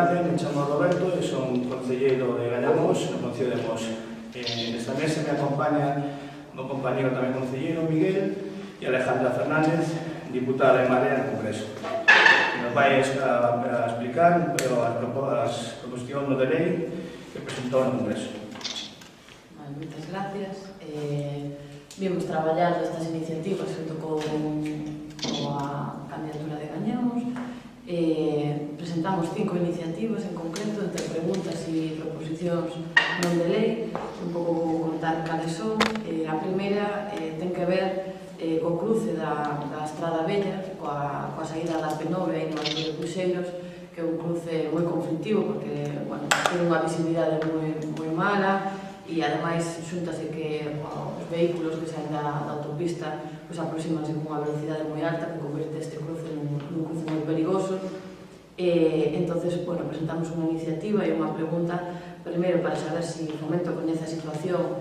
Me chamo Roberto e son concelleiro de Gañamos, no Concello de Mos. Nesta mesa me acompaña o compañero tamén concelleiro Miguel e Alejandra Fernández, diputada de Marea no Congreso. Nos vai a explicar as proposicións de lei que presentou no Congreso. Moitas gracias. Vimos traballando estas iniciativas junto coa candidatura de Gañamos. Presentamos 5 iniciativas en concreto, entre preguntas e proposicións non de lei. Un pouco vou contar cales son. A primeira ten que ver co cruce da Estrada Vella coa saída da P9 aí no Alto de Puxeiros, que é un cruce moi conflictivo porque ten unha visibilidade moi mala e ademais xuntase que os vehículos que saen da autopista aproximanse con unha velocidade moi alta que converte este cruce nun cruce moi perigoso. Entonces, presentamos unha iniciativa e unha pregunta primeiro para saber se Fomento coñece a situación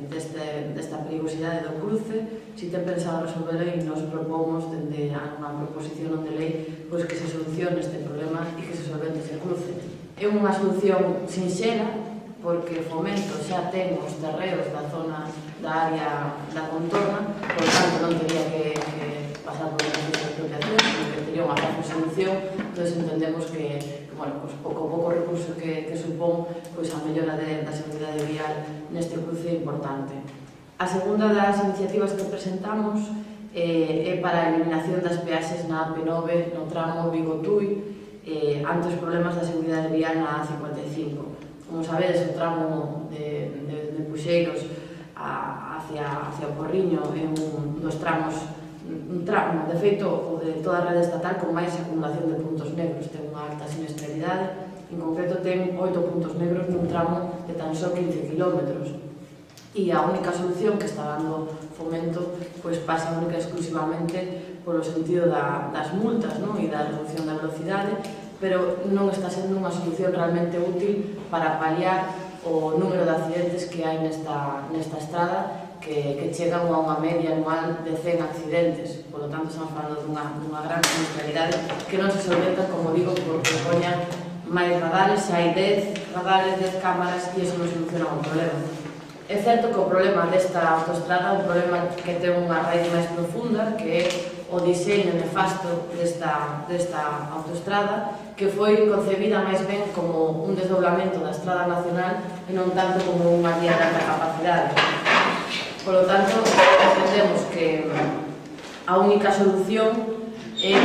desta perigosidade do cruce, se ten pensado resolver e nos propomos dende unha proposición non de lei que se solucione este problema e que se solvente ese cruce. É unha solución sinxela porque Fomento xa ten os terreos da zona da área da contorna, por tanto non teria que pasar por unha expropiación, porque teria unha fácil solución. Entón entendemos que o pouco recurso que supón a mellora da seguridade vial neste cruce é importante. A segunda das iniciativas que presentamos é para a eliminación das peaxes na AP9 no tramo Vigo-Tui ante os problemas da seguridade vial na A55. Como sabedes, o tramo de Puxeiros hacia o Porriño é un dos tramos, de feito, o de toda a rede estatal con máis acumulación de puntos negros, ten unha alta siniestralidade, en concreto ten 8 puntos negros nun tramo de tan só 15 kilómetros. E a única solución que está dando Fomento pasa única e exclusivamente polo sentido das multas e da reducción da velocidade, pero non está sendo unha solución realmente útil para paliar o número de accidentes que hai nesta estrada, que chegan a unha media anual de 100 accidentes. Por lo tanto, estamos falando dunha gran siniestralidade que non se solventa, como digo, porque poñan máis radares. Hai 10 radares, 10 cámaras e iso non soluciona o problema. É certo que o problema desta autoestrada é un problema que ten unha raíz máis profunda, que é o diseño nefasto desta autoestrada, que foi concebida máis ben como un desdoblamento da Estrada Nacional e non tanto como unha vía de alta capacidade. Por lo tanto, entendemos que a única solución é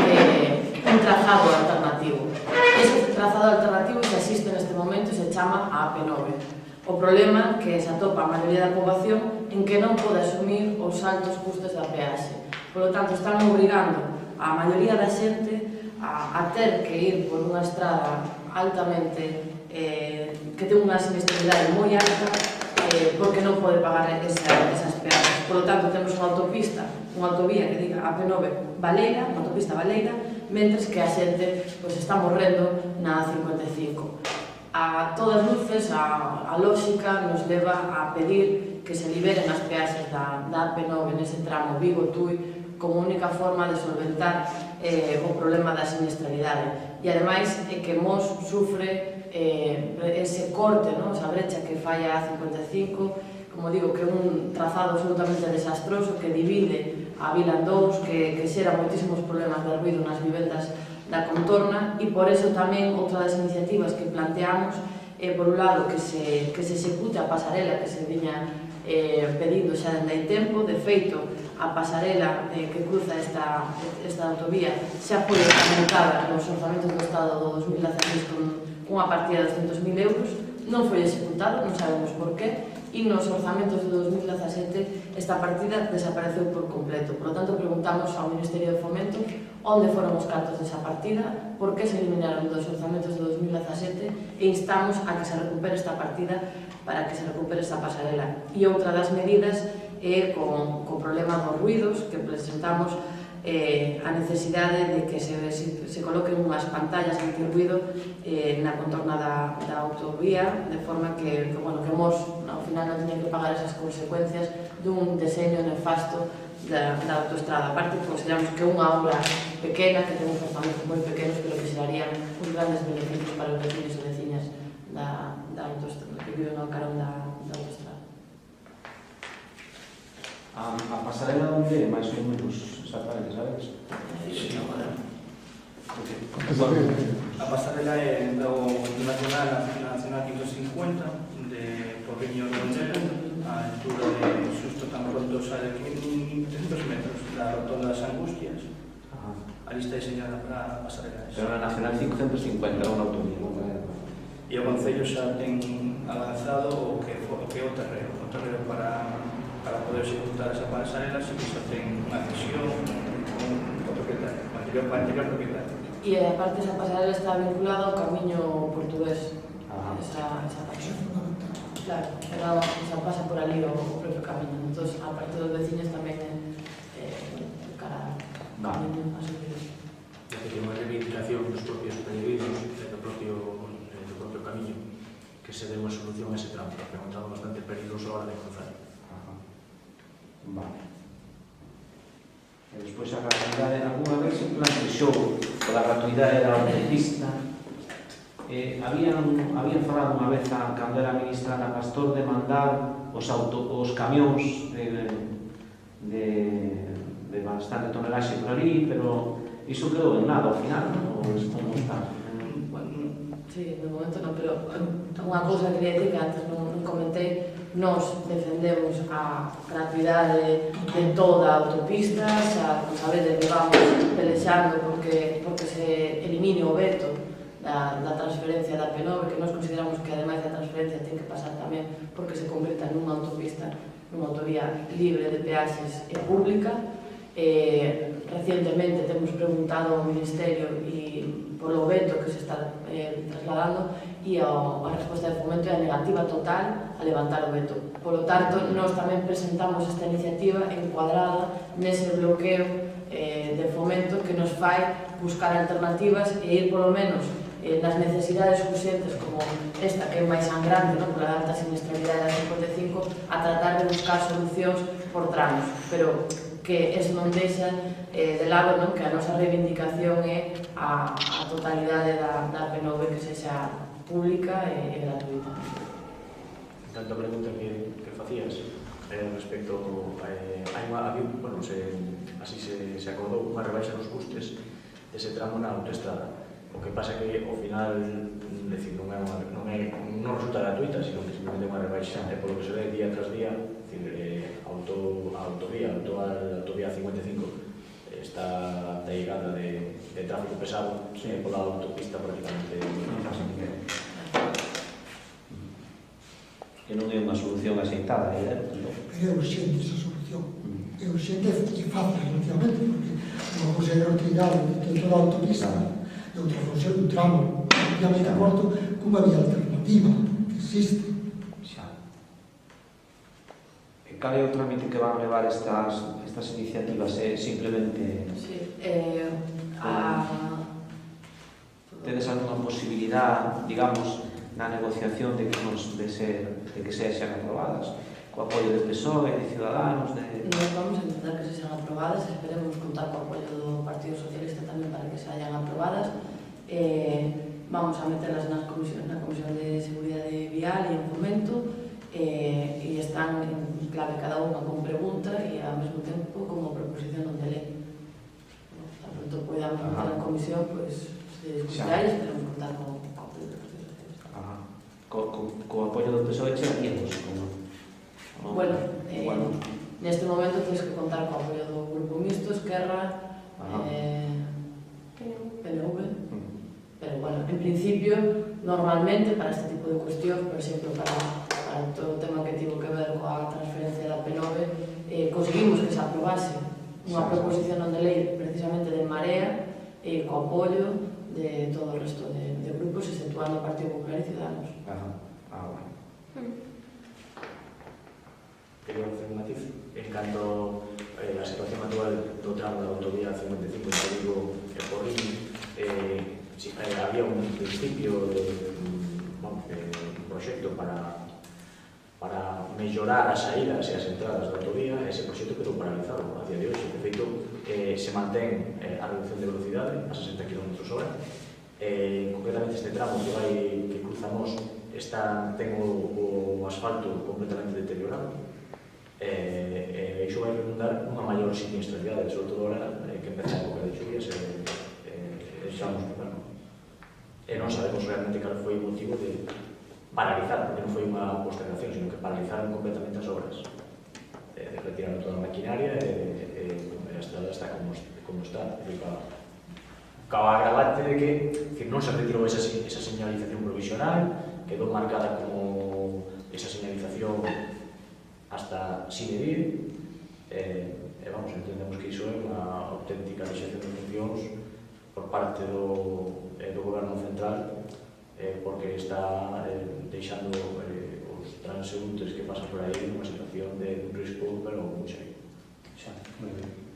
un trazado alternativo. Ese trazado alternativo que existe neste momento se chama a AP9. O problema que se atopa a maioría da poboación en que non pode asumir os altos custos da peaxe. Por lo tanto, están obrigando a maioría da xente a ter que ir por unha estrada altamente que ten unha siniestralidade moi alta porque non pode pagar esas peaxes. Por lo tanto, temos unha autovía que diga AP9 Baleira, unha autopista Baleira, mentres que a xente está morrendo na A55. A todas luces, a lógica nos leva a pedir que se liberen as peaxes da AP9 nese tramo Vigo-Tui como única forma de solventar o problema da siniestralidade. E ademais que Mos sufre ese corte, esa brecha que fai a A55, como digo, que é un trazado absolutamente desastroso que divide a vila en dous, que xera moitísimos problemas de ruido nas vivendas da contorna, e por eso tamén outra das iniciativas que planteamos é, por un lado, que se execute a pasarela que se viña pedindo xa dende hai tempo. De feito, a pasarela que cruza esta autovía xa foi aumentada nos orzamentos do Estado do 2016 con unha partida de 200.000 euros, non foi executado, non sabemos por qué, e nos orzamentos de 2017 esta partida desapareceu por completo. Por lo tanto, preguntamos ao Ministerio de Fomento onde foron os cartos desa partida, por que se eliminaron dos orzamentos de 2017 e instamos a que se recupere esta partida para que se recupere esta pasarela. E outra das medidas é co problema dos ruidos que presentamos a necesidade de que se coloquen unhas pantallas antirruido na contorna da autovía, de forma que mos, ao final, non teñen que pagar esas consecuencias dun deseño nefasto da autoestrada. Aparte, consideramos que unha obra pequena, que ten uns orzamentos moi pequenos, pero que xerarían uns grandes beneficios para os vecinos e veciñas da autoestrada, que viven ao carón da autoestrada. A pasarela onde é máis ou menos exactamente, sabes? Sí, agora. A pasarela é do Nacional 550 de Porriño de Ondela, a altura de xusto tan pronto sale 300 metros da rotonda das Angustias. A lista é diseñada para a pasarela. Pero na Nacional 550 é unha autovía, non é? E o Concello xa ten avanzado o que é o terreno para poder executar esa pasarela, se que xa ten unha cesión con o propietario, o anterior propietario. E aparte esa pasarela está vinculada ao camiño portugués. Esa pasarela. Claro, esa pasa por ali o propio camiño. Entón, a parte dos veciños tamén cara ao camiño a subir. Ya que ten unha reivindicación dos propios peregrinos do propio camiño que se dé unha solución a ese tramo, porque é un tramo bastante peligroso a hora de cruzar. Vale. E despois a gratuidade, alguna vez en plan de xogo, pola gratuidade da autopista, habían falado unha vez cando era ministra Ana Pastor de mandar os camións de bastante tonelaxe por ali, pero iso quedou en nada ao final, ou como está? Sí, de momento non, pero unha cousa que quería dicir que antes non comentei, nos defendemos a gratuidade de toda a autopista, xa, sabedes, levamos pelexando porque se elimine o veto da transferencia da P9, que nos consideramos que ademais da transferencia ten que pasar tamén porque se converta nunha autopista, nunha autovía libre de peaxes e pública. Recientemente temos preguntado ao Ministerio polo veto que se está trasladando e a resposta de Fomento é a negativa total a levantar o veto. Polo tanto, nós tamén presentamos esta iniciativa encuadrada nese bloqueo de Fomento que nos fai buscar alternativas e ir polo menos nas necesidades urgentes como esta que é máis sangrante, pola alta siniestralidade da 55, a tratar de buscar solucións por tramos, pero que eso non deixa de lado que a nosa reivindicación é a totalidade da P9 que sexa pública e gratuita. Tanto a pregunta que facías respecto así se acordou unha rebaixa nos custes dese tramo na autoestrada. O que pasa que ao final non resulta gratuita, sino que simplemente é unha rebaixa, e polo que se ve día tras día, a autovía 55 está ateigada de tráfico pesado, e pola autopista prácticamente non pasa ninguén. Que non é unha solución aceitada, Pero é urxente esa solución. É urxente e fácil relativamente, porque unha cousa é retirada de toda a autopista e outra cousa é un tramo obviamente corto cunha vía alternativa que existe. E cal é o trámite que van levar estas iniciativas? É simplemente... Sí, tedes algunha posibilidad, digamos, na negociación de que sexan aprobadas, co apoio do PSOE, de Ciudadanos, Nós vamos a intentar que sexan aprobadas, esperemos contar co apoio do Partido Socialista tamén para que se hayan aprobadas. Vamos a meterlas na Comisión de Seguridade Vial e en Fomento, e están en clave cada unha con pregunta e ao mesmo tempo como proposición non de lei. Tan pronto podamos meter na comisión, pois se discutirá e esperemos contar co apoio do Partido Socialista. Co apoio do PSOE chegaríamos, Bueno, neste momento tens que contar co apoio do Grupo Mixto, Esquerra, PNV, pero, bueno, en principio, normalmente, para este tipo de cuestións, por exemplo, para todo o tema que tivo que ver coa transferencia da P9, conseguimos que se aprobase unha proposición non de lei precisamente de Marea e co apoio de todo o resto de grupos, exceptuando o Partido Popular e Ciudadanos. Quería facer un matiz. En canto a situación actual do tramo da autovía 55 entre Vigo e Porriño, había un principio de un proxecto para mellorar as saídas e as entradas da autovía. Ese proxecto quedou paralizado a día de hoxe. De feito, se mantén a reducción de velocidade a 60 km/h. Concretamente este tramo que cruzamos ten o asfalto completamente deteriorado. Iso vai redundar nunha maior siniestralidade, sobre todo ahora que empeza a época de lluvias e estamos no verano. Non sabemos realmente cal foi o motivo de paralizar, porque non foi unha postergación, sino que paralizaron completamente as obras. Retiraron toda a maquinaria e a estrada está como está. Caba agravante de que non se retirou esa señalización provisional, quedou marcada como esa señalización hasta sin medir, entendemos que iso é unha auténtica deixación de funcións por parte do Goberno Central, porque está deixando os transeúntes que pasan por aí nunha situación de un risco, pero moi serio. Xa, moi ben.